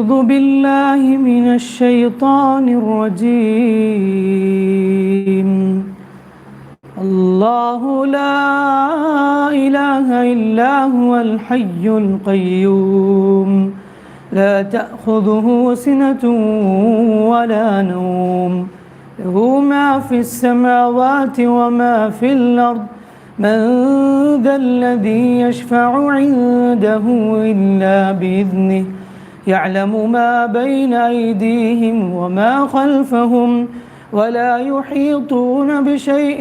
أعوذ بالله من الشيطان الرجيم الله لا إله إلا هو الحي القيوم لا تأخذه سنة ولا نوم له ما في السماوات وما في الأرض من ذا الذي يشفع عنده إلا بإذنه يعلم ما بين أيديهم وما خلفهم ولا يحيطون بشيء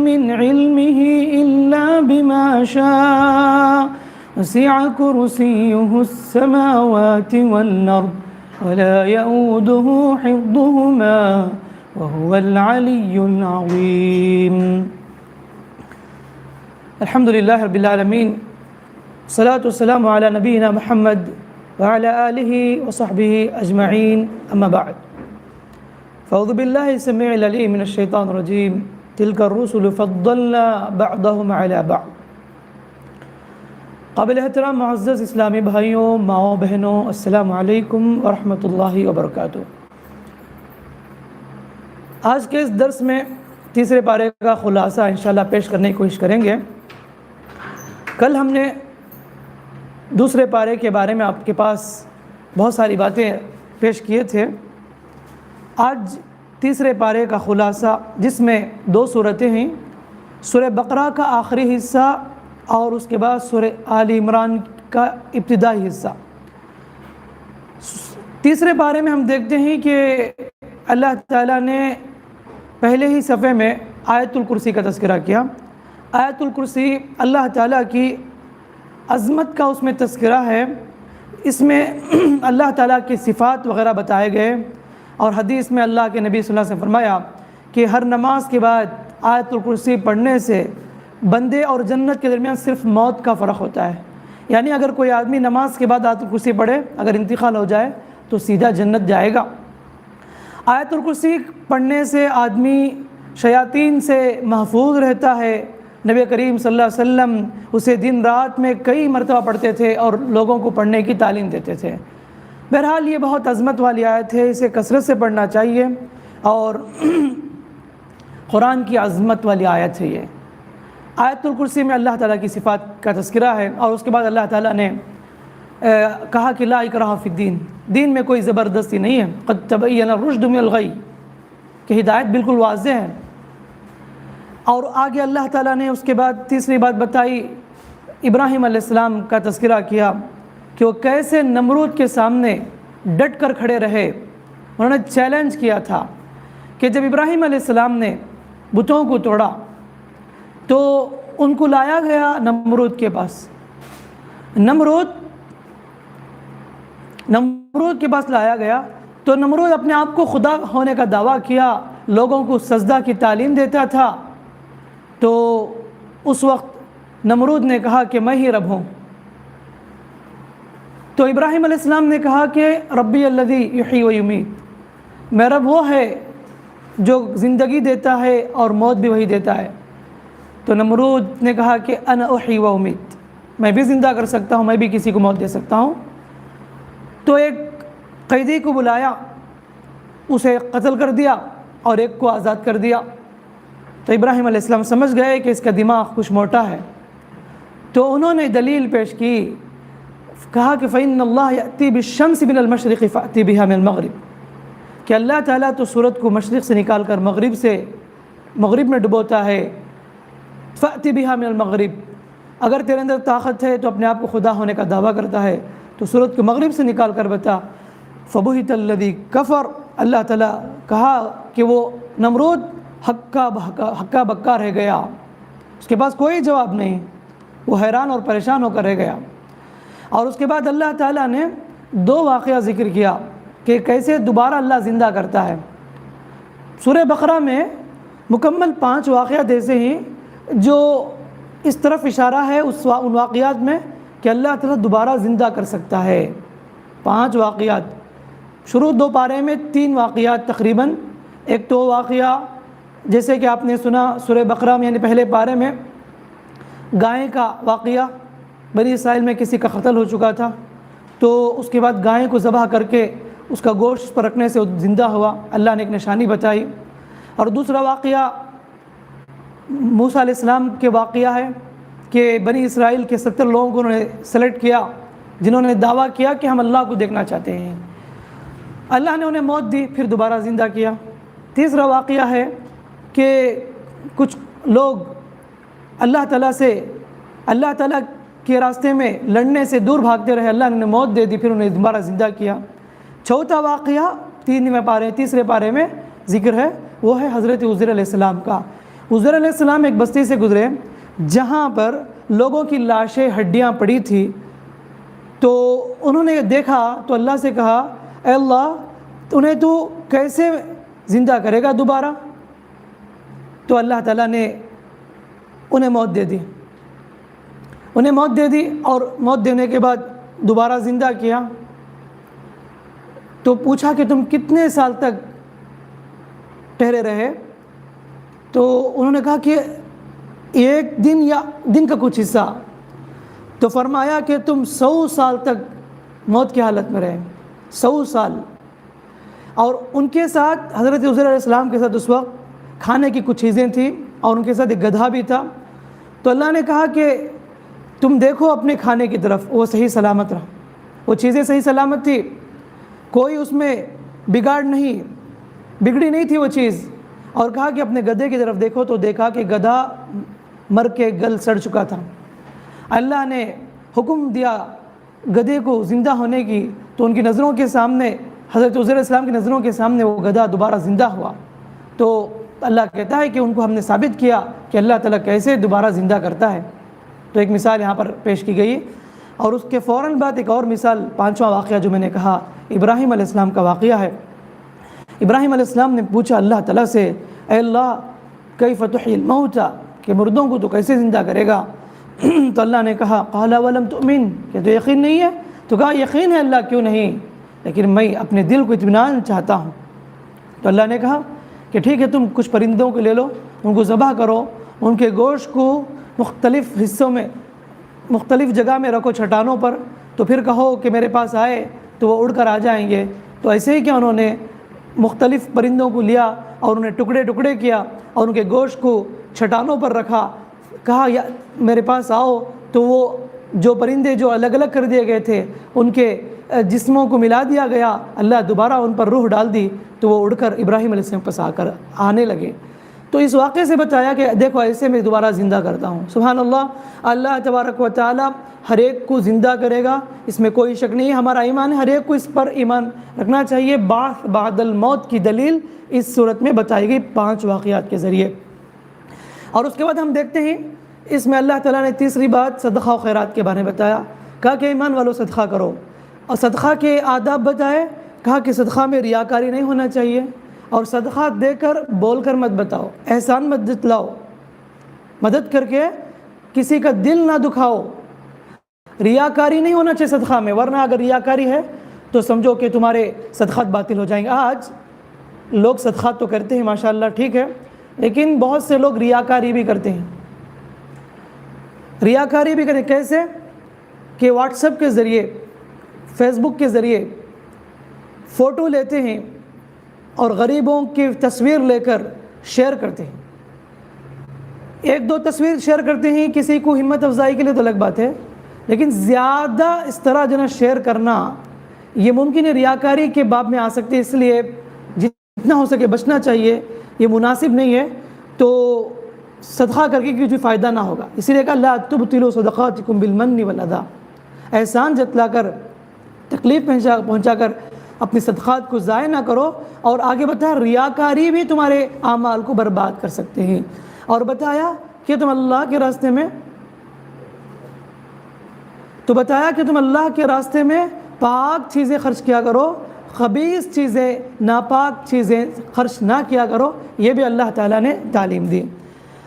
من علمه إلا بما شاء وسع كرسيه السماوات والأرض ولا يؤوده حفظهما وهو العلي العظيم الحمد لله رب العالمين والصلاة والسلام على نبينا محمد وعلى آله وصحبه أجمعين أما بعد فأعوذ بالله السميع العليم من الشيطان الرجيم تلك الرسل فضلنا بعضهم على بعض قابل احترام معزز اسلامی بھائیوں ماؤں بہنوں السلام علیکم ورحمۃ اللہ وبرکاتہ۔ آج کے اس درس میں تیسرے پارے کا خلاصہ انشاءاللہ پیش کرنے کی کوشش کریں گے۔ کل ہم نے دوسرے پارے کے بارے میں آپ کے پاس بہت ساری باتیں پیش کیے تھے۔ آج تیسرے پارے کا خلاصہ جس میں دو صورتیں ہیں، سورہ بقرہ کا آخری حصہ اور اس کے بعد سورہ آل عمران کا ابتدائی حصہ۔ تیسرے پارے میں ہم دیکھتے ہیں کہ اللہ تعالیٰ نے پہلے ہی صفحے میں آیت الکرسی کا تذکرہ کیا۔ آیت الکرسی اللہ تعالیٰ کی عظمت کا اس میں تذکرہ ہے، اس میں اللہ تعالیٰ کی صفات وغیرہ بتائے گئے، اور حدیث میں اللہ کے نبی صلی اللہ علیہ وسلم نے فرمایا کہ ہر نماز کے بعد آیت الکرسی پڑھنے سے بندے اور جنت کے درمیان صرف موت کا فرق ہوتا ہے، یعنی اگر کوئی آدمی نماز کے بعد آیت الکرسی پڑھے، اگر انتقال ہو جائے تو سیدھا جنت جائے گا۔ آیت الکرسی پڑھنے سے آدمی شیاطین سے محفوظ رہتا ہے۔ نبی کریم صلی اللہ علیہ وسلم اسے دن رات میں کئی مرتبہ پڑھتے تھے اور لوگوں کو پڑھنے کی تعلیم دیتے تھے۔ بہرحال یہ بہت عظمت والی آیت ہے، اسے کثرت سے پڑھنا چاہیے، اور قرآن کی عظمت والی آیت ہے۔ یہ آیت الکرسی میں اللہ تعالیٰ کی صفات کا تذکرہ ہے، اور اس کے بعد اللہ تعالیٰ نے کہا کہ لا اکراہ فی الدین، دین میں کوئی زبردستی نہیں ہے، قد تبین الرشد من الغی، کہ ہدایت بالکل واضح ہے۔ اور آگے اللہ تعالیٰ نے اس کے بعد تیسری بات بتائی، ابراہیم علیہ السلام کا تذکرہ کیا کہ وہ کیسے نمرود کے سامنے ڈٹ کر کھڑے رہے۔ انہوں نے چیلنج کیا تھا کہ جب ابراہیم علیہ السلام نے بتوں کو توڑا تو ان کو لایا گیا نمرود کے پاس۔ نمرود کے پاس لایا گیا تو نمرود اپنے آپ کو خدا ہونے کا دعویٰ کیا، لوگوں کو سجدہ کی تعلیم دیتا تھا۔ تو اس وقت نمرود نے کہا کہ میں ہی رب ہوں۔ تو ابراہیم علیہ السلام نے کہا کہ ربی الذی یحیی و یمیت، میرا رب وہ ہے جو زندگی دیتا ہے اور موت بھی وہی دیتا ہے۔ تو نمرود نے کہا کہ انا احیی و امیت، میں بھی زندہ کر سکتا ہوں، میں بھی کسی کو موت دے سکتا ہوں۔ تو ایک قیدی کو بلایا، اسے قتل کر دیا اور ایک کو آزاد کر دیا۔ تو ابراہیم علیہ السلام سمجھ گئے کہ اس کا دماغ کچھ موٹا ہے، تو انہوں نے دلیل پیش کی، کہا کہ فإن اللہ یأتی بالشمس من المشرق فأتی بها من المغرب، کہ اللہ تعالیٰ تو سورج کو مشرق سے نکال کر مغرب میں ڈبوتا ہے۔ فأتی بها من المغرب، اگر تیرے اندر طاقت ہے تو اپنے آپ کو خدا ہونے کا دعویٰ کرتا ہے تو سورج کو مغرب سے نکال کر بتا۔ فبہت الذی کفر، اللہ تعالیٰ کہا کہ وہ نمرود ہکا بکا رہ گیا، اس کے پاس کوئی جواب نہیں، وہ حیران اور پریشان ہو کر رہ گیا۔ اور اس کے بعد اللہ تعالیٰ نے دو واقعہ ذکر کیا کہ کیسے دوبارہ اللہ زندہ کرتا ہے۔ سورہ بقرہ میں مکمل 5 واقعات ایسے ہیں جو اس طرف اشارہ ہے ان واقعات میں کہ اللہ تعالیٰ دوبارہ زندہ کر سکتا ہے۔ 5 واقعات، شروع 2 پارے میں 3 واقعات تقریباً۔ ایک تو واقعہ جیسے کہ آپ نے سنا سورہ بقرہ میں، یعنی پہلے پارے میں گائے کا واقعہ، بنی اسرائیل میں کسی کا قتل ہو چکا تھا، تو تو اس کے بعد گائے کو ذبح کر کے اس کا گوشت پر رکھنے سے وہ زندہ ہوا، اللہ نے ایک نشانی بتائی۔ اور دوسرا واقعہ موسیٰ علیہ السلام کے واقعہ ہے کہ بنی اسرائیل کے 70 لوگوں کو انہوں نے سلیکٹ کیا جنہوں نے دعویٰ کیا کہ ہم اللہ کو دیکھنا چاہتے ہیں، اللہ نے انہیں موت دی، پھر دوبارہ زندہ کیا۔ تیسرا واقعہ ہے کہ کچھ لوگ اللہ تعالیٰ کے راستے میں لڑنے سے دور بھاگتے رہے، اللہ نے انہیں موت دے دی، پھر انہیں دوبارہ زندہ کیا۔ چوتھا واقعہ تیسرے پارے میں ذکر ہے، وہ ہے حضرت عزیر علیہ السلام کا۔ عزیر علیہ السلام ایک بستی سے گزرے جہاں پر لوگوں کی لاشیں ہڈیاں پڑی تھی، تو انہوں نے دیکھا تو اللہ سے کہا، اے اللہ انہیں تو کیسے زندہ کرے گا دوبارہ؟ تو اللہ تعالیٰ نے انہیں موت دے دی اور موت دینے کے بعد دوبارہ زندہ کیا۔ تو پوچھا کہ تم کتنے سال تک ٹھہرے رہے؟ تو انہوں نے کہا کہ ایک دن یا دن کا کچھ حصہ۔ تو فرمایا کہ تم 100 سال تک موت کی حالت میں رہے، 100 سال۔ اور ان کے ساتھ حضرت عزیر علیہ السلام کے ساتھ اس وقت کھانے کی کچھ چیزیں تھیں اور ان کے ساتھ ایک گدھا بھی تھا۔ تو اللہ نے کہا کہ تم دیکھو اپنے کھانے کی طرف، وہ صحیح سلامت رہا، وہ چیزیں صحیح سلامت تھی، کوئی اس میں بگڑی نہیں تھی وہ چیز۔ اور کہا کہ اپنے گدھے کی طرف دیکھو، تو دیکھا کہ گدھا مر کے گل سڑ چکا تھا۔ اللہ نے حکم دیا گدھے کو زندہ ہونے کی، تو ان کی نظروں کے سامنے، حضرت عزیر علیہ السلام کی نظروں کے سامنے وہ گدھا دوبارہ زندہ ہوا۔ تو اللہ کہتا ہے کہ ان کو ہم نے ثابت کیا کہ اللہ تعالیٰ کیسے دوبارہ زندہ کرتا ہے۔ تو ایک مثال یہاں پر پیش کی گئی، اور اس کے فوراً بعد ایک اور مثال، 5واں واقعہ جو میں نے کہا، ابراہیم علیہ السلام کا واقعہ ہے۔ ابراہیم علیہ السلام نے پوچھا اللہ تعالیٰ سے، اے اللہ کیف تحیی الموتى، کہ مردوں کو تو کیسے زندہ کرے گا؟ تو اللہ نے کہا، قال ولم تؤمن، کہ تو یقین نہیں ہے؟ تو کہا یقین ہے اللہ، کیوں نہیں، لیکن میں اپنے دل کو اطمینان چاہتا ہوں۔ تو اللہ نے کہا کہ ٹھیک ہے، تم کچھ پرندوں کو لے لو، ان کو ذبح کرو، ان کے گوشت کو مختلف حصوں میں، مختلف جگہ میں رکھو چٹانوں پر، تو پھر کہو کہ میرے پاس آئے تو وہ اڑ کر آ جائیں گے۔ تو ایسے ہی کہ انہوں نے مختلف پرندوں کو لیا اور انہیں ٹکڑے ٹکڑے کیا اور ان کے گوشت کو چٹانوں پر رکھا، کہا یا میرے پاس آؤ، تو وہ جو پرندے جو الگ الگ کر دیے گئے تھے ان کے جسموں کو ملا دیا گیا، اللہ دوبارہ ان پر روح ڈال دی، تو وہ اڑ کر ابراہیم علیہ السلام پاس آنے لگے۔ تو اس واقعے سے بتایا کہ دیکھو ایسے میں دوبارہ زندہ کرتا ہوں۔ سبحان اللہ، اللہ تبارک و تعالی ہر ایک کو زندہ کرے گا، اس میں کوئی شک نہیں ہے۔ ہمارا ایمان ہے، ہر ایک کو اس پر ایمان رکھنا چاہیے۔ بعث بعد الموت کی دلیل اس صورت میں بتائی گئی 5 واقعات کے ذریعے۔ اور اس کے بعد ہم دیکھتے ہیں اس میں اللہ تعالیٰ نے تیسری بات صدقہ و خیرات کے بارے میں بتایا، کہا کہ ایمان والو صدقہ کرو، اور صدقہ کے آداب بتائے، کہا کہ صدقہ میں ریاکاری نہیں ہونا چاہیے، اور صدقہ دے کر بول کر مت بتاؤ، احسان مت جتلاؤ، مدد کر کے کسی کا دل نہ دکھاؤ، ریاکاری نہیں ہونا چاہیے صدقہ میں، ورنہ اگر ریاکاری ہے تو سمجھو کہ تمہارے صدقات باطل ہو جائیں گے۔ آج لوگ صدقات تو کرتے ہیں ماشاءاللہ، ٹھیک ہے، لیکن بہت سے لوگ ریاکاری بھی کرتے ہیں۔ ریاکاری بھی کریں کیسے؟ کہ واٹس ایپ کے ذریعے، فیس بک کے ذریعے فوٹو لیتے ہیں اور غریبوں کی تصویر لے کر شیئر کرتے ہیں۔ 1-2 تصویر شیئر کرتے ہیں کسی کو ہمت افزائی کے لیے تو الگ بات ہے، لیکن زیادہ اس طرح جو نا شیئر کرنا یہ ممکن ہے ریاکاری کے باب میں آ سکتے، اس لیے جتنا ہو سکے بچنا چاہیے، یہ مناسب نہیں ہے۔ تو صدقہ کر کے کچھ فائدہ نہ ہوگا، اسی لیے کہا لا تبطلوا صدقاتکم بالمن والاذی، احسان جتلا کر، تکلیف پہنچا کر اپنی صدقات کو ضائع نہ کرو۔ اور آگے بتایا ریاکاری بھی تمہارے اعمال کو برباد کر سکتے ہیں، اور بتایا کہ تم اللہ کے راستے میں پاک چیزیں خرچ کیا کرو، خبیث چیزیں، ناپاک چیزیں خرچ نہ کیا کرو، یہ بھی اللہ تعالیٰ نے تعلیم دی۔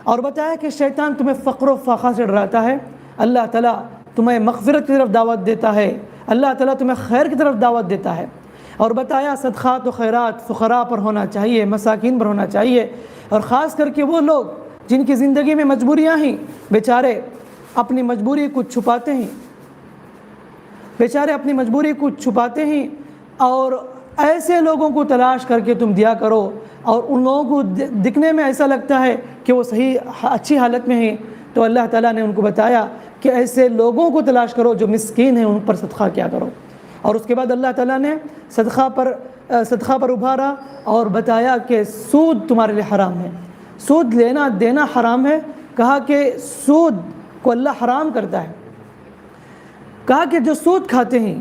اور بتایا کہ شیطان تمہیں فقر و فاقہ سے ڈراتا ہے، اللہ تعالیٰ تمہیں مغفرت کی طرف دعوت دیتا ہے، اللہ تعالیٰ تمہیں خیر کی طرف دعوت دیتا ہے۔ اور بتایا صدقات و خیرات فقراء پر ہونا چاہیے، مساکین پر ہونا چاہیے، اور خاص کر کے وہ لوگ جن کی زندگی میں مجبوریاں ہیں، بیچارے اپنی مجبوری کو چھپاتے ہیں، بیچارے اپنی مجبوری کو چھپاتے ہیں، اور ایسے لوگوں کو تلاش کر کے تم دیا کرو، اور ان لوگوں کو دکھنے میں ایسا لگتا ہے کہ وہ صحیح اچھی حالت میں ہیں، تو اللہ تعالیٰ نے ان کو بتایا کہ ایسے لوگوں کو تلاش کرو جو مسکین ہیں، ان پر صدقہ کیا کرو۔ اور اس کے بعد اللہ تعالیٰ نے صدقہ پر ابھارا اور بتایا کہ سود تمہارے لیے حرام ہے، سود لینا دینا حرام ہے۔ کہا کہ سود کو اللہ حرام کرتا ہے، کہا کہ جو سود کھاتے ہیں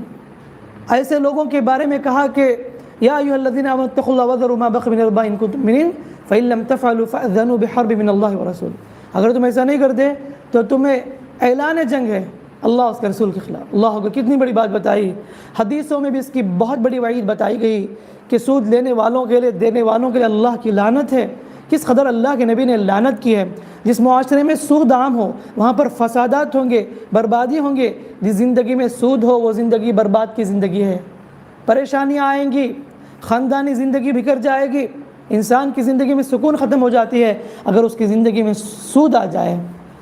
ایسے لوگوں کے بارے میں کہا کہ یا ایھا الذین آمنوا اتقوا اللہ وذروا ما بقی من الربا ان کنتم مؤمنین فإن لم تفعلوا فأذنوا بحرب من اللہ ورسولہ۔ اگر تم ایسا نہیں کرتے تو تمہیں اعلان جنگ ہے اللہ اس کے رسول کے خلاف۔ اللہ کو کتنی بڑی بات بتائی، حدیثوں میں بھی اس کی بہت بڑی وعید بتائی گئی کہ سود لینے والوں کے لیے، دینے والوں کے لیے اللہ کی لعنت ہے۔ کس قدر اللہ کے نبی نے لعنت کی ہے۔ جس معاشرے میں سود عام ہو وہاں پر فسادات ہوں گے، بربادی ہوں گے۔ جس زندگی میں سود ہو وہ زندگی برباد کی زندگی ہے، پریشانیاں آئیں گی، خاندانی زندگی بکھر جائے گی، انسان کی زندگی میں سکون ختم ہو جاتی ہے اگر اس کی زندگی میں سود آ جائے۔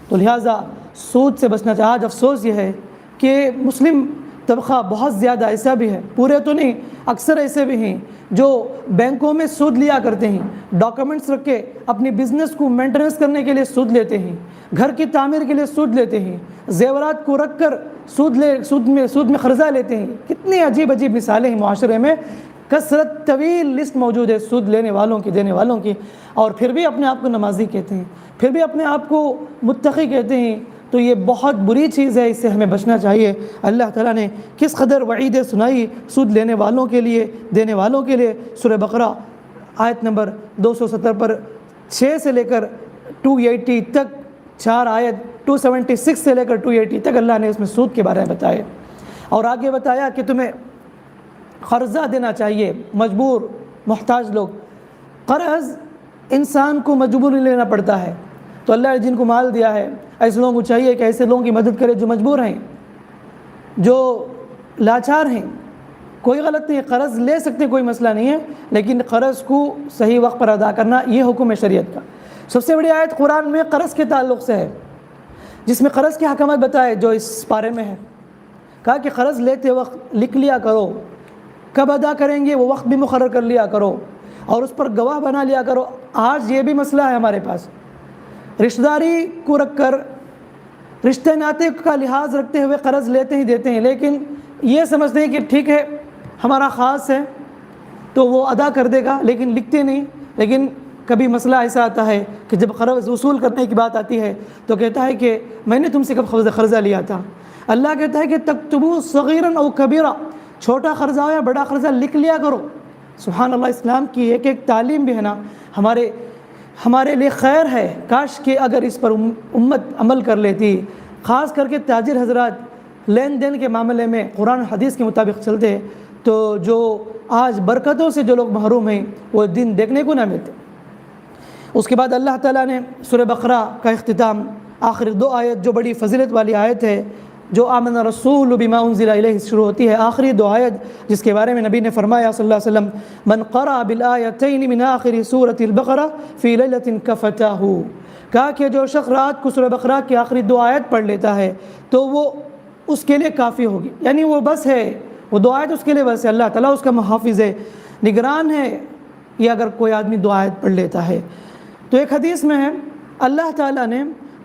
تو لہٰذا سود سے بچنا چاہیے۔ آج افسوس یہ ہے کہ مسلم طبقہ بہت زیادہ ایسا بھی ہے، پورے تو نہیں، اکثر ایسے بھی ہیں جو بینکوں میں سود لیا کرتے ہیں، ڈاکومنٹس رکھ کے اپنی بزنس کو مینٹیننس کرنے کے لیے سود لیتے ہیں، گھر کی تعمیر کے لیے سود لیتے ہیں، زیورات کو رکھ کر سود میں قرضہ لیتے ہیں۔ کتنی عجیب عجیب مثالیں ہیں معاشرے میں، کثرت طویل لسٹ موجود ہے سود لینے والوں کی، دینے والوں کی، اور پھر بھی اپنے آپ کو نمازی کہتے ہیں، پھر بھی اپنے آپ کو متقی کہتے ہیں۔ تو یہ بہت بری چیز ہے، اس سے ہمیں بچنا چاہیے۔ اللہ تعالیٰ نے کس قدر وعیدیں سنائی سود لینے والوں کے لیے، دینے والوں کے لیے۔ سورہ بقرہ آیت نمبر 270 پر 6 سے لے کر 280 تک، 4 آیت 276 سے لے کر 280 تک اللہ نے اس میں سود کے بارے میں بتایا، اور آگے بتایا کہ تمہیں قرضہ دینا چاہیے۔ مجبور محتاج لوگ، قرض انسان کو مجبوری لینا پڑتا ہے، تو اللہ نے جن کو مال دیا ہے ایسے لوگوں کو چاہیے کہ ایسے لوگوں کی مدد کرے جو مجبور ہیں، جو لاچار ہیں۔ کوئی غلط نہیں ہے، قرض لے سکتے ہیں، کوئی مسئلہ نہیں ہے، لیکن قرض کو صحیح وقت پر ادا کرنا یہ حکم ہے شریعت کا۔ سب سے بڑی آیت قرآن میں قرض کے تعلق سے ہے، جس میں قرض کے حکمات بتائے جو اس پارے میں ہے۔ کہا کہ قرض لیتے وقت لکھ لیا کرو، کب ادا کریں گے وہ وقت بھی مقرر کر لیا کرو، اور اس پر گواہ بنا لیا کرو۔ آج یہ بھی مسئلہ ہے ہمارے پاس، رشتہ داری کو رکھ کر، رشتے ناطے کا لحاظ رکھتے ہوئے قرض لیتے ہی دیتے ہیں، لیکن یہ سمجھتے ہیں کہ ٹھیک ہے ہمارا خاص ہے تو وہ ادا کر دے گا، لیکن لکھتے نہیں۔ لیکن کبھی مسئلہ ایسا آتا ہے کہ جب قرض وصول کرنے کی بات آتی ہے تو کہتا ہے کہ میں نے تم سے کب قرضہ لیا تھا۔ اللہ کہتا ہے کہ تکتبوا صغیرا او کبیرا، چھوٹا قرضہ ہو یا بڑا قرضہ لکھ لیا کرو۔ سبحان اللہ، اسلام کی ایک تعلیم بھی ہے نا، ہمارے لیے خیر ہے۔ کاش کہ اگر اس پر امت عمل کر لیتی، خاص کر کے تاجر حضرات لین دین کے معاملے میں قرآن حدیث کے مطابق چلتے تو جو آج برکتوں سے جو لوگ محروم ہیں وہ دن دیکھنے کو نہ ملتے۔ اس کے بعد اللہ تعالیٰ نے سورہ بقرہ کا اختتام، آخر 2 آیت جو بڑی فضیلت والی آیت ہے، جو آمن رسول بما انزل الیہ شروع ہوتی ہے، آخری 2 آیت جس کے بارے میں نبی نے فرمایا صلی اللہ علیہ وسلم، من قرأ بالآیتین من آخر سورۃ البقرہ فی لیلۃ کفتاہ، کہا کہ جو شخص رات کو سورہ بقرہ کی آخری 2 آیت پڑھ لیتا ہے تو وہ اس کے لیے کافی ہوگی، یعنی وہ بس ہے، وہ 2 آیت اس کے لیے بس ہے۔ اللہ تعالیٰ اس کا محافظ ہے، نگران ہے، یہ اگر کوئی آدمی 2 آیت پڑھ لیتا ہے۔ تو ایک حدیث میں ہے اللہ تعالیٰ نے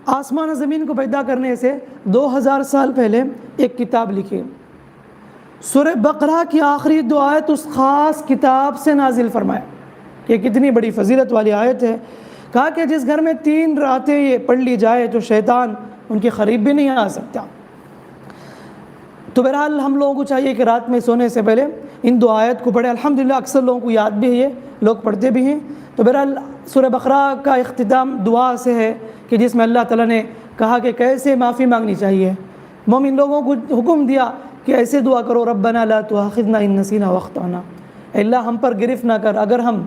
آسمان و زمین کو پیدا کرنے سے 2000 سال پہلے ایک کتاب لکھی، سورہ بقرہ کی آخری 2 آیت اس خاص کتاب سے نازل فرمایا۔ کہ کتنی بڑی فضیلت والی آیت ہے۔ کہا کہ جس گھر میں 3 راتیں یہ پڑھ لی جائے تو شیطان ان کے قریب بھی نہیں آ سکتا۔ تو بہرحال ہم لوگوں کو چاہیے کہ رات میں سونے سے پہلے ان 2 آیت کو پڑھیں۔ الحمدللہ اکثر لوگوں کو یاد بھی ہے، لوگ پڑھتے بھی ہیں۔ تو بہرحال سورہ بقرہ کا اختتام دعا سے ہے کہ جس میں اللہ تعالیٰ نے کہا کہ کیسے معافی مانگنی چاہیے۔ مومن لوگوں کو حکم دیا کہ ایسے دعا کرو، ربنا لا تؤاخذنا ان نسینا واخطأنا، اللہ ہم پر گرفت نہ کر، اگر ہم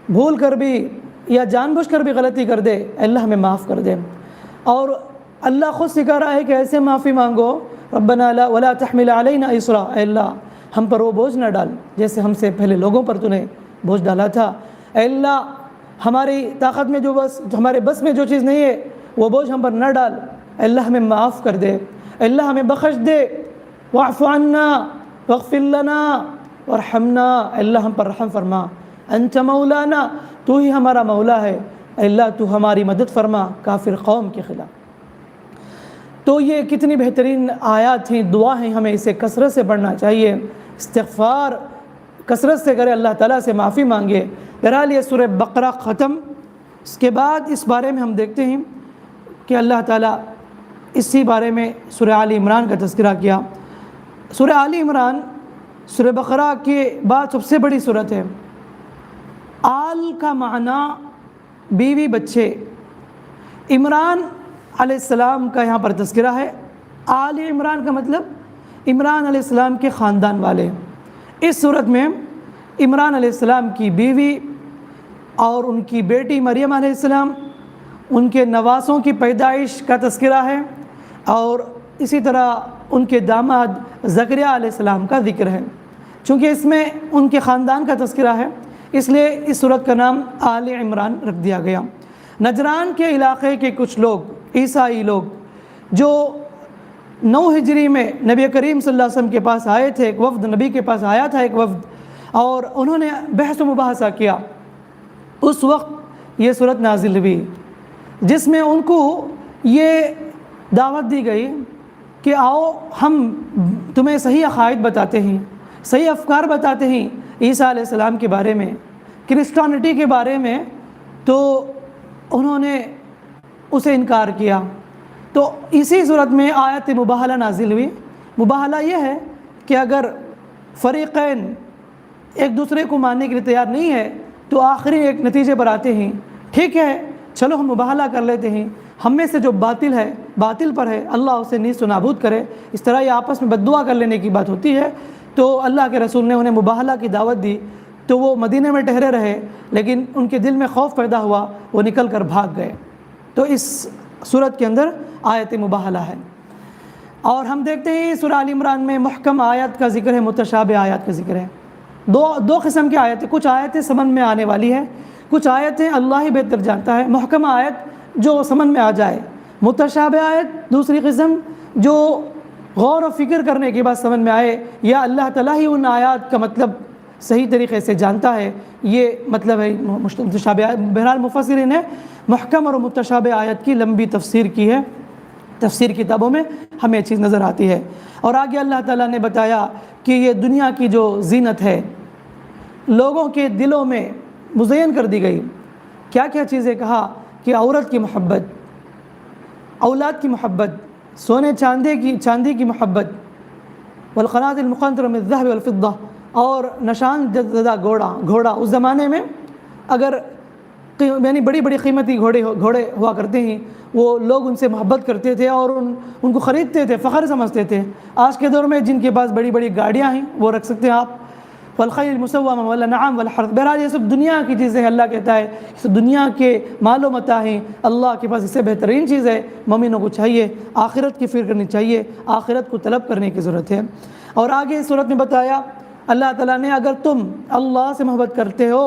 بھول کر بھی یا جان بوجھ کر بھی غلطی کر دے اللہ ہمیں معاف کر دے۔ اور اللہ خود سکھا رہا ہے کہ ایسے معافی مانگو، ربنا لا ولا تحمل علینا اصرا، اے اللہ ہم پر وہ بوجھ نہ ڈال جیسے ہم سے پہلے لوگوں پر تو نے بوجھ ڈالا تھا۔ اے اللہ ہماری طاقت میں جو ہمارے بس میں جو چیز نہیں ہے وہ بوجھ ہم پر نہ ڈال، اے اللہ ہمیں معاف کر دے، اے اللہ ہمیں بخش دے۔ واعف عنا واغفر لنا وارحمنا، اللہ ہم پر رحم فرما، انت مولانا، تو ہی ہمارا مولا ہے، اللہ تو ہماری مدد فرما کافر قوم کے خلاف۔ تو یہ کتنی بہترین آیات ہیں، دعا ہیں، ہمیں اسے کثرت سے پڑھنا چاہیے، استغفار کثرت سے کرے، اللہ تعالیٰ سے معافی مانگے۔ بہرحال یہ سورہ بقرہ ختم، اس کے بعد اس بارے میں ہم دیکھتے ہیں کہ اللہ تعالیٰ اسی بارے میں سورہ آل عمران کا تذکرہ کیا۔ سورہ آل عمران سورہ بقرہ کے بعد سب سے بڑی سورت ہے۔ آل کا معنی بیوی بچے، عمران علیہ السلام کا یہاں پر تذکرہ ہے۔ آل عمران کا مطلب عمران علیہ السلام کے خاندان والے۔ اس صورت میں عمران علیہ السلام کی بیوی اور ان کی بیٹی مریم علیہ السلام، ان کے نواسوں کی پیدائش کا تذکرہ ہے، اور اسی طرح ان کے داماد زکریا علیہ السلام کا ذکر ہے۔ چونکہ اس میں ان کے خاندان کا تذکرہ ہے، اس لیے اس صورت کا نام آل عمران رکھ دیا گیا۔ نجران کے علاقے کے کچھ لوگ، عیسائی لوگ، جو 9 ہجری میں نبی کریم صلی اللہ علیہ وسلم کے پاس آئے تھے، ایک وفد نبی کے پاس آیا تھا، ایک وفد، اور انہوں نے بحث و مباحثہ کیا۔ اس وقت یہ صورت نازل ہوئی جس میں ان کو یہ دعوت دی گئی کہ آؤ ہم تمہیں صحیح عقائد بتاتے ہیں، صحیح افکار بتاتے ہیں عیسیٰ علیہ السلام کے بارے میں، کرسچینٹی کے بارے میں۔ تو انہوں نے اسے انکار کیا۔ تو اسی صورت میں آیت مباہلہ نازل ہوئی۔ مباہلہ یہ ہے کہ اگر فریقین ایک دوسرے کو ماننے کے لیے تیار نہیں ہے تو آخری ایک نتیجے پر آتے ہیں، ٹھیک ہے چلو ہم مباہلہ کر لیتے ہیں، ہم میں سے جو باطل ہے، باطل پر ہے، اللہ اسے نیست و نابود کرے۔ اس طرح یہ آپس میں بد دعا کر لینے کی بات ہوتی ہے۔ تو اللہ کے رسول نے انہیں مباہلہ کی دعوت دی، تو وہ مدینے میں ٹھہرے رہے، لیکن ان کے دل میں خوف پیدا ہوا، وہ نکل کر بھاگ گئے۔ تو اس صورت کے اندر آیت مباہلہ ہے۔ اور ہم دیکھتے ہیں سورہ آل عمران میں محکم آیات کا ذکر ہے، متشابہ آیات کا ذکر ہے۔ دو قسم کی آیتیں، کچھ آیتیں سمجھ میں آنے والی ہے، کچھ آیتیں اللہ ہی بہتر جانتا ہے۔ محکم آیت جو سمجھ میں آ جائے، متشابہ آیت دوسری قسم جو غور و فکر کرنے کے بعد سمجھ میں آئے، یا اللہ تعالیٰ ہی ان آیات کا مطلب صحیح طریقے سے جانتا ہے، یہ مطلب ہے متشابہ آیت۔ بہرحال مفسرین نے محکم اور متشابہ آیت کی لمبی تفسیر کی ہے، تفسیر کتابوں میں ہمیں یہ چیز نظر آتی ہے۔ اور آگے اللہ تعالیٰ نے بتایا کہ یہ دنیا کی جو زینت ہے لوگوں کے دلوں میں مزین کر دی گئی۔ کیا کیا چیزیں کہا کہ عورت کی محبت، اولاد کی محبت، سونے چاندی کی محبت، والقناطر المقنطرة من الذهب والفضة، اور نشان زدہ گھوڑا۔ اس زمانے میں اگر یعنی بڑی بڑی قیمتی گھوڑے ہوا کرتے ہیں، وہ لوگ ان سے محبت کرتے تھے اور ان کو خریدتے تھے، فخر سمجھتے تھے۔ آج کے دور میں جن کے پاس بڑی بڑی گاڑیاں ہیں وہ رکھ سکتے ہیں آپ، والخیل المسومہ والانعام والحرث۔ بہرحال یہ سب دنیا کی چیزیں ہیں، اللہ کہتا ہے یہ سب دنیا کے مال و متاع ہیں، اللہ کے پاس اس سے بہترین چیز ہے۔ مومنوں کو چاہیے آخرت کی فکر کرنی چاہیے، آخرت کو طلب کرنے کی ضرورت ہے۔ اور آگے اس صورت میں بتایا اللہ تعالیٰ نے اگر تم اللہ سے محبت کرتے ہو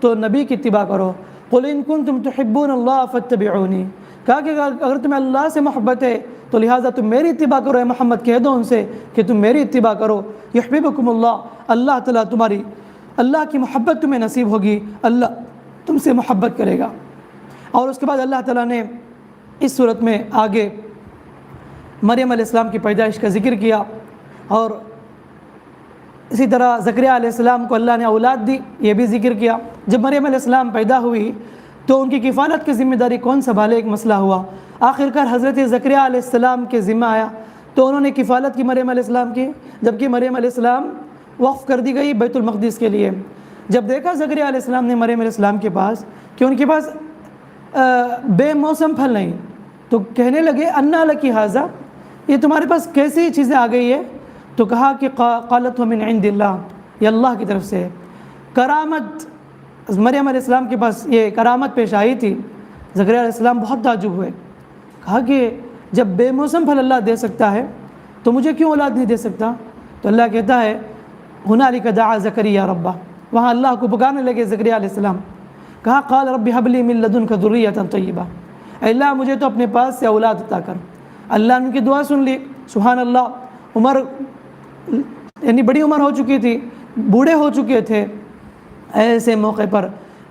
تو نبی کی اتباع کرو، قل ان کنتم تحبون اللہ فاتبعونی، کہا کہ اگر تمہیں اللہ سے محبت ہے تو لہٰذا تم میری اتباع کرو۔ اے محمد کہہ دو ان سے کہ تم میری اتباع کرو، یحببکم اللہ، اللہ تعالیٰ اللہ کی محبت تمہیں نصیب ہوگی، اللہ تم سے محبت کرے گا۔ اور اس کے بعد اللہ تعالیٰ نے اس صورت میں آگے مریم علیہ السلام کی پیدائش کا ذکر کیا، اور اسی طرح زکریا علیہ السلام کو اللہ نے اولاد دی، یہ بھی ذکر کیا۔ جب مریم علیہ السلام پیدا ہوئی تو ان کی کفالت کی ذمہ داری کون سنبھالے، ایک مسئلہ ہوا۔ آخرکار حضرت زکریا علیہ السلام کے ذمہ آیا، تو انہوں نے کفالت کی مریم علیہ السلام کی، جبکہ مریم علیہ السلام وقف کر دی گئی بیت المقدس کے لیے۔ جب دیکھا زکریا علیہ السلام نے مریم علیہ السلام کے پاس کہ ان کے پاس بے موسم پھل نہیں، تو کہنے لگے انا لکی ھذا، یہ تمہارے پاس کیسی چیزیں آ گئی ہے؟ تو کہا کہ قالت من عند اللہ، یہ اللہ کی طرف سے ہے۔ کرامت، مریم علیہ السلام کے پاس یہ کرامت پیش آئی تھی۔ زکریا علیہ السلام بہت تعجب ہوئے، کہا کہ جب بے موسم پھل اللہ دے سکتا ہے تو مجھے کیوں اولاد نہیں دے سکتا؟ تو اللہ کہتا ہے ہنالک دعا زکریا ربہ، وہاں اللہ کو پکارنے لگے زکریا علیہ السلام، کہا قال رب هب لی من لدنک ذریۃ طیبہ، اے اللہ مجھے تو اپنے پاس سے اولاد عطا کر۔ اللہ نے ان کی دعا سن لی، سبحان اللہ۔ عمر یعنی بڑی عمر ہو چکی تھی، بوڑھے ہو چکے تھے، ایسے موقع پر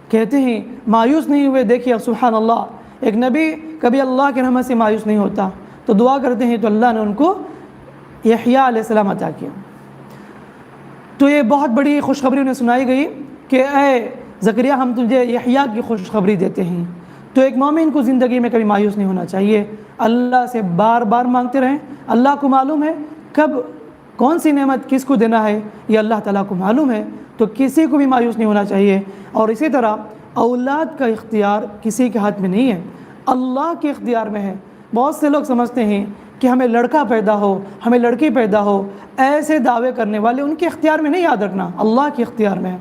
کہتے ہیں مایوس نہیں ہوئے. دیکھیے سبحان اللہ، ایک نبی کبھی اللہ کے رحمت سے مایوس نہیں ہوتا. تو دعا کرتے ہیں تو اللہ نے ان کو یحییٰ علیہ السلام عطا کیا. تو یہ بہت بڑی خوشخبری انہیں سنائی گئی کہ اے زکریا ہم تجھے یحییٰ کی خوشخبری دیتے ہیں. تو ایک مومن کو زندگی میں کبھی مایوس نہیں ہونا چاہیے، اللہ سے بار بار مانگتے رہیں. اللہ کو معلوم ہے کب کون سی نعمت کس کو دینا ہے، یہ اللہ تعالیٰ کو معلوم ہے. تو کسی کو بھی مایوس نہیں ہونا چاہیے. اور اسی طرح اولاد کا اختیار کسی کے ہاتھ میں نہیں ہے، اللہ کے اختیار میں ہے. بہت سے لوگ سمجھتے ہیں کہ ہمیں لڑکا پیدا ہو، ہمیں لڑکی پیدا ہو، ایسے دعوے کرنے والے ان کے اختیار میں نہیں، یاد رکھنا اللہ کے اختیار میں ہے.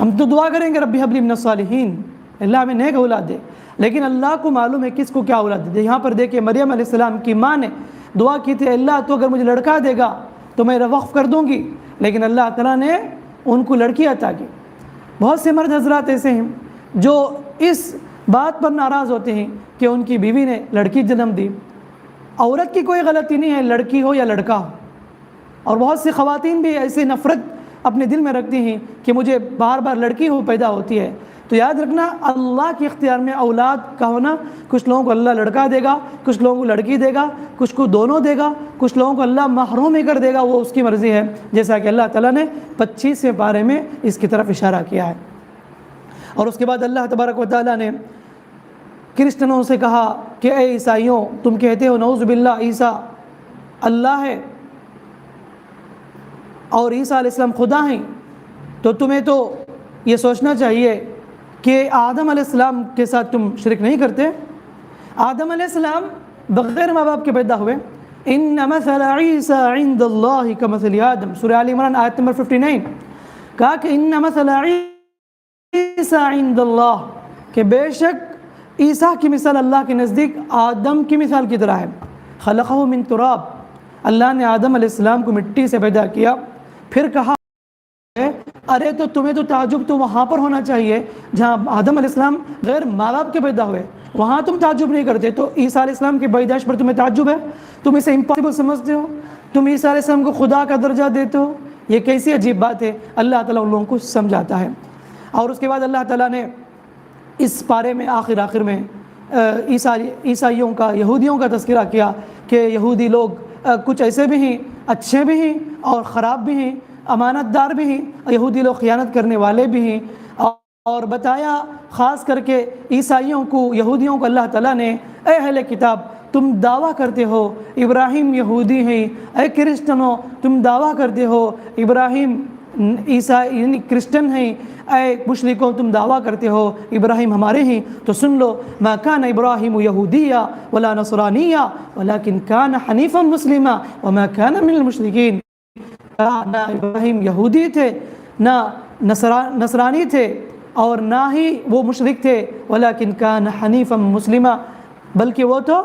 ہم تو دعا کریں گے ربی حب لی من الصالحین، اللہ ہمیں نیک اولاد دے، لیکن اللہ کو معلوم ہے کس کو کیا اولاد دے. یہاں پر دیکھیں مریم علیہ السلام کی ماں نے دعا کی تھی اللہ تو اگر مجھے لڑکا دے گا تو میں وقف کر دوں گی، لیکن اللہ تعالیٰ نے ان کو لڑکی عطا کی. بہت سے مرد حضرات ایسے ہیں جو اس بات پر ناراض ہوتے ہیں کہ ان کی بیوی نے لڑکی جنم دی. عورت کی کوئی غلطی نہیں ہے، لڑکی ہو یا لڑکا ہو. اور بہت سی خواتین بھی ایسی نفرت اپنے دل میں رکھتی ہیں کہ مجھے بار بار لڑکی ہو پیدا ہوتی ہے. تو یاد رکھنا اللہ کے اختیار میں اولاد کا ہونا. کچھ لوگوں کو اللہ لڑکا دے گا، کچھ لوگوں کو لڑکی دے گا، کچھ کو دونوں دے گا، کچھ لوگوں کو اللہ محروم ہی کر دے گا، وہ اس کی مرضی ہے، جیسا کہ اللہ تعالیٰ نے 25ویں پارے میں اس کی طرف اشارہ کیا ہے. اور اس کے بعد اللہ تبارک و تعالیٰ نے کرسچنوں سے کہا کہ اے عیسائیوں تم کہتے ہو نعوذ باللہ عیسیٰ اللہ ہے اور عیسیٰ علیہ السلام خدا ہیں، تو تمہیں تو یہ سوچنا چاہیے کہ آدم علیہ السلام کے ساتھ تم شرک نہیں کرتے. آدم علیہ السلام بغیر ماں باپ کے پیدا ہوئے. ان مثل عیسیٰ عند اللہ کمثل آدم، سورہ آل عمران آیت نمبر 59. کہا کہ ان مثل عیسیٰ عند اللہ، کہ بے شک عیسیٰ کی مثال اللہ کے نزدیک آدم کی مثال کی طرح ہے. خلقہ من تراب، اللہ نے آدم علیہ السلام کو مٹی سے پیدا کیا. پھر کہا ارے تو تمہیں تو تعجب تو وہاں پر ہونا چاہیے جہاں آدم علیہ السلام غیر ماں باپ کے پیدا ہوئے، وہاں تم تعجب نہیں کرتے، تو عیسیٰ علیہ السلام کی پیدائش پر تمہیں تعجب ہے؟ تم اسے امپاسبل سمجھتے ہو، تم عیسیٰ علیہ السلام کو خدا کا درجہ دیتے ہو. یہ کیسی عجیب بات ہے. اللہ تعالیٰ ان لوگوں کو سمجھاتا ہے. اور اس کے بعد اللہ تعالیٰ نے اس پارے میں آخر میں عیسائیوں کا، یہودیوں کا تذکرہ کیا کہ یہودی لوگ کچھ ایسے بھی ہیں، اچھے بھی ہیں اور خراب بھی ہیں، امانت دار بھی ہیں، یہودی لوگ خیانت کرنے والے بھی ہیں. اور بتایا خاص کر کے عیسائیوں کو، یہودیوں کو اللہ تعالیٰ نے اے اہل کتاب تم دعویٰ کرتے ہو ابراہیم یہودی ہیں، اے کرسچنوں تم دعویٰ کرتے ہو ابراہیم عیسائی یعنی کرسچن ہیں، اے مشرکوں تم دعویٰ کرتے ہو ابراہیم ہمارے ہیں. تو سن لو ما کان ابراہیم یہودیہ ولا نصرانیہ ولکن کان حنیفا مسلما وما کان من المشرکین. نہ ابراہیم یہودی تھے، نہ نصرانی تھے، اور نہ ہی وہ مشرک تھے، ولیکن کان حنیفا مسلما، بلکہ وہ تو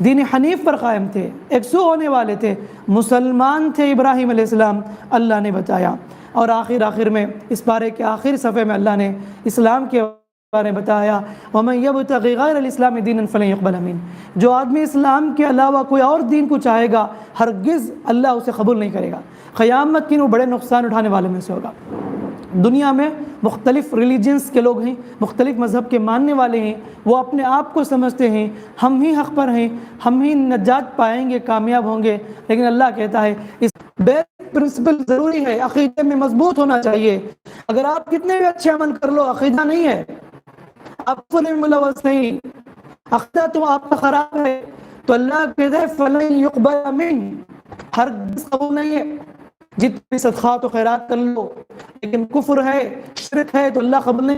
دین حنیف پر قائم تھے، یکسو ہونے والے تھے، مسلمان تھے ابراہیم علیہ السلام. اللہ نے بتایا. اور آخر میں اس پارے کے آخر صفحے میں اللہ نے اسلام کے بارے میں بتایا وَمَن يَبْتَغِ غَيْرَ الْإِسْلَامِ دِينًا فَلَن يُقْبَلَ مِنْهُ. جو آدمی اسلام کے علاوہ کوئی اور دین کو چاہے گا ہرگز اللہ اسے قبول نہیں کرے گا. قیامت کے وہ بڑے نقصان اٹھانے والے میں سے ہوگا. دنیا میں مختلف ریلیجنس کے لوگ ہیں، مختلف مذہب کے ماننے والے ہیں، وہ اپنے آپ کو سمجھتے ہیں ہم ہی حق پر ہیں، ہم ہی نجات پائیں گے، کامیاب ہوں گے. لیکن اللہ کہتا ہے اس بیسک پرنسپل ضروری ہے، عقیدے میں مضبوط ہونا چاہیے. اگر آپ کتنے بھی اچھے عمل کر لو، عقیدہ نہیں ہے، آپ فل ملوث نہیں، عقیدہ تو آپ کا خراب ہے، تو اللہ کہتا ہے فَلَن يُقْبَلَ مِنْهُ، ہرگز قبول نہیں ہے. جتنے صدقات و خیرات کر لو لیکن کفر ہے، شرک ہے، تو اللہ قبول نہیں